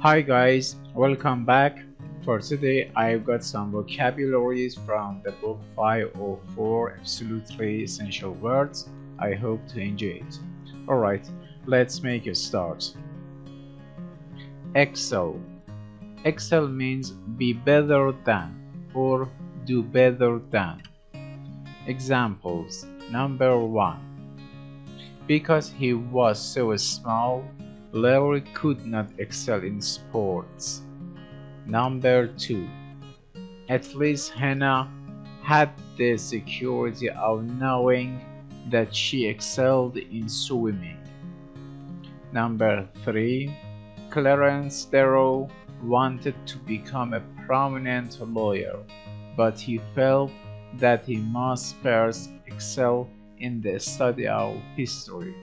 Hi guys, welcome back. For today I've got some vocabularies from the book 504 Absolutely Essential Words. I hope to enjoy it. Alright, let's make a start. Excel. Excel means be better than or do better than. Examples. Number 1. Because he was so small, Larry could not excel in sports. Number 2. At least Hannah had the security of knowing that she excelled in swimming. Number 3. Clarence Darrow wanted to become a prominent lawyer, but he felt that he must first excel in the study of history.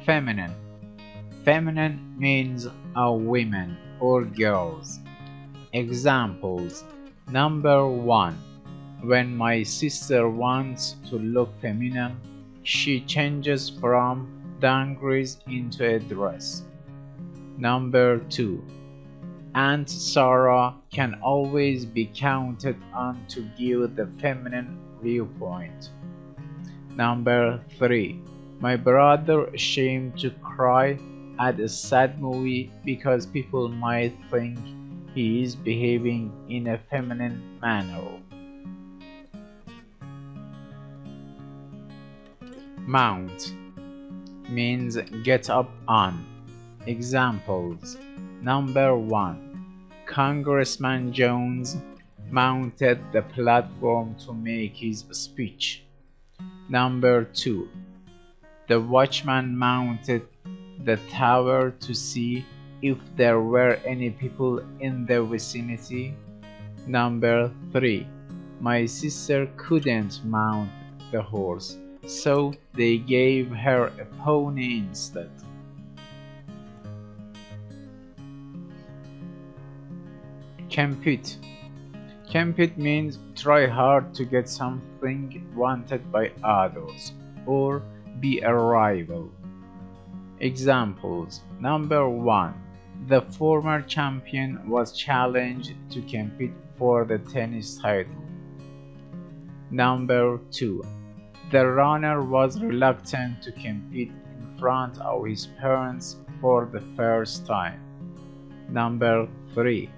Feminine. Feminine means women or girls. Examples. Number 1. When my sister wants to look feminine, she changes from dungarees into a dress. Number 2. Aunt Sarah can always be counted on to give the feminine viewpoint. Number 3. My brother ashamed to cry at a sad movie because people might think he is behaving in a feminine manner. Mount means get up on. Examples. Number 1. Congressman Jones mounted the platform to make his speech. Number 2. The watchman mounted the tower to see if there were any people in the vicinity. Number 3. My sister couldn't mount the horse, so they gave her a pony instead. Compete. Compete means try hard to get something wanted by others, or be a rival. Examples. Number 1. The former champion was challenged to compete for the tennis title. Number 2. The runner was reluctant to compete in front of his parents for the first time. Number 3.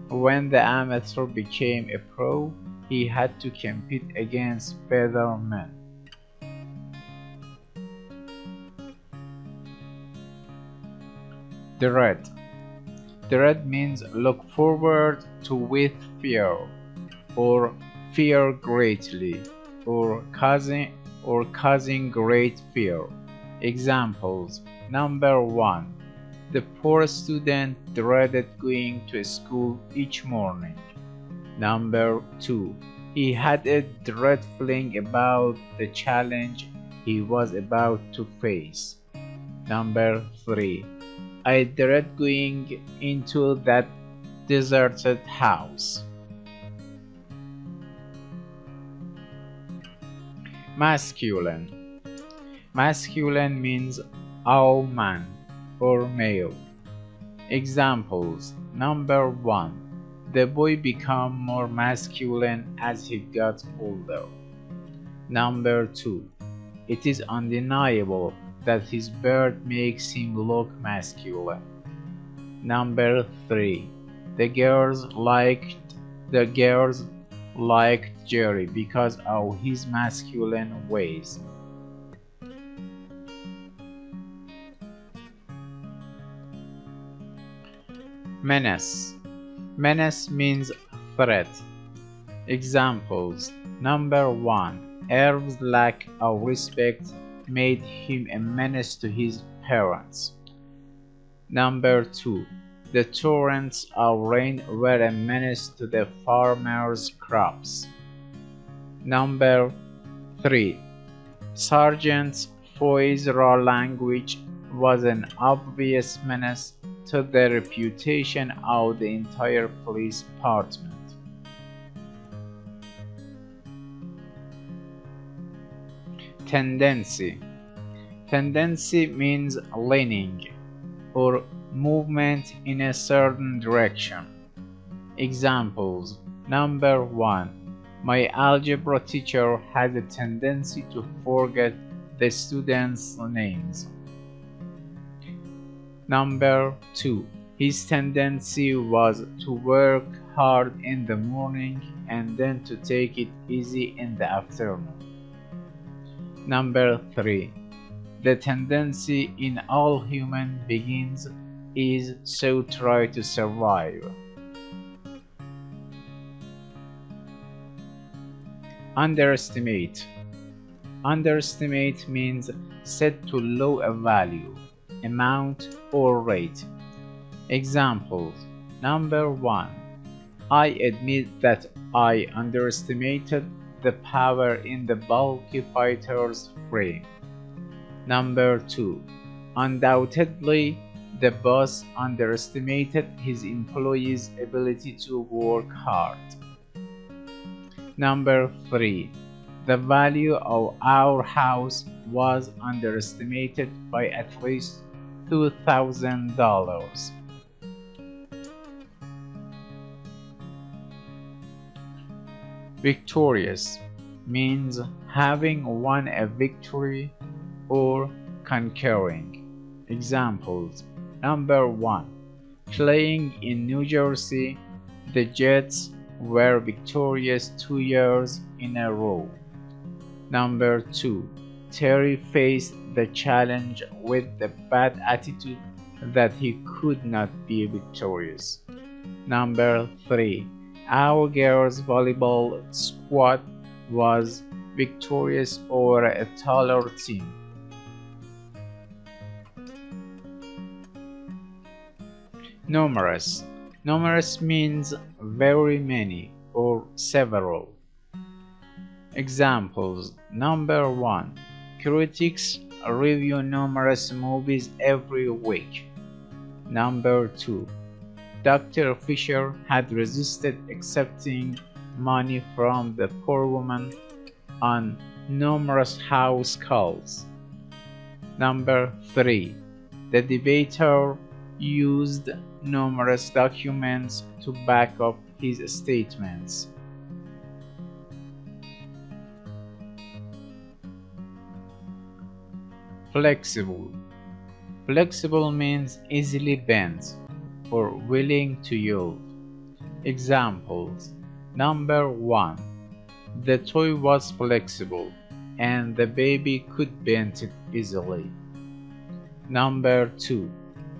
When the amateur became a pro, he had to compete against better men. Dread. Dread means look forward to with fear, or fear greatly, or causing great fear. Examples. Number 1. The poor student dreaded going to school each morning. Number 2. He had a dread feeling about the challenge he was about to face. Number 3. I dread going into that deserted house. Masculine. Masculine means all man or male. Examples. Number 1. The boy became more masculine as he got older. Number 2. It is undeniable that his beard makes him look masculine. Number 3. The girls liked Jerry because of his masculine ways. Menace. Menace means threat. Examples. Number 1. Irv's lack of respect made him a menace to his parents. Number 2. The torrents of rain were a menace to the farmers' crops. Number 3. Sergeant Foy's raw language was an obvious menace to the reputation of the entire police department. Tendency. Tendency means leaning or movement in a certain direction. Examples. Number 1. My algebra teacher had a tendency to forget the students' names. Number 2. His tendency was to work hard in the morning and then to take it easy in the afternoon. Number 3. The tendency in all human beings is so try to survive. Underestimate. Underestimate means set to low a value, amount, or rate. Examples. Number 1. I admit that I underestimated the power in the bulky fighter's frame. Number 2. Undoubtedly, the boss underestimated his employees' ability to work hard. Number 3. The value of our house was underestimated by at least $2,000. Victorious means having won a victory or conquering. Examples. Number 1. Playing in New Jersey, the Jets were victorious 2 years in a row. Number 2. Terry faced the challenge with the bad attitude that he could not be victorious. Number 3. Our girls' volleyball squad was victorious over a taller team. Numerous. Numerous means very many or several. Examples. Number 1. Critics review numerous movies every week. Number 2. Dr. Fisher had resisted accepting money from the poor woman on numerous house calls. Number 3. The debater used numerous documents to back up his statements. Flexible. Flexible means easily bent or willing to yield. Examples. Number 1. The toy was flexible and the baby could bend it easily. Number 2.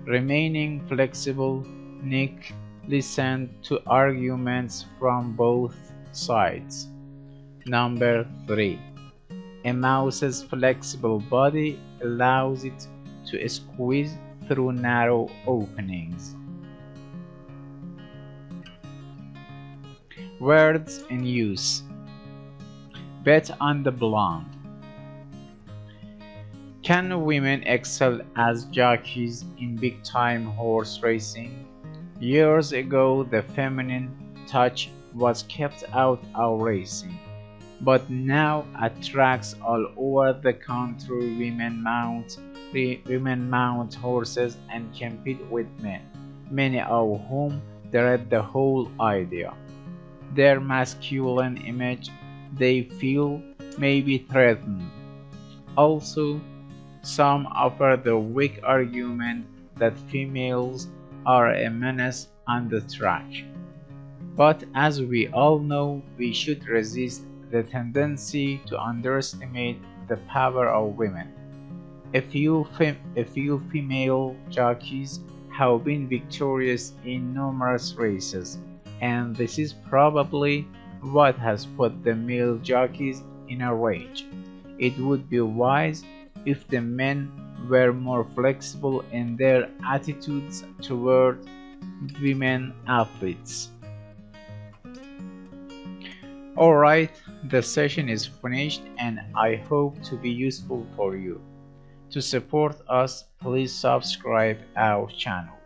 Remaining flexible, Nick listened to arguments from both sides. Number 3. A mouse's flexible body allows it to squeeze through narrow openings. Words in use. Bet on the blonde. Can women excel as jockeys in big-time horse racing? Years ago, the feminine touch was kept out of racing, but now at tracks all over the country, women mount horses and compete with men, many of whom dread the whole idea. Their masculine image, they feel, may be threatened. Also, some offer the weak argument that females are a menace on the track. But as we all know, we should resist the tendency to underestimate the power of women. A few female jockeys have been victorious in numerous races, and this is probably what has put the male jockeys in a rage. It would be wise if the men were more flexible in their attitudes toward women athletes. Alright, the session is finished and I hope to be useful for you. To support us, please subscribe our channel.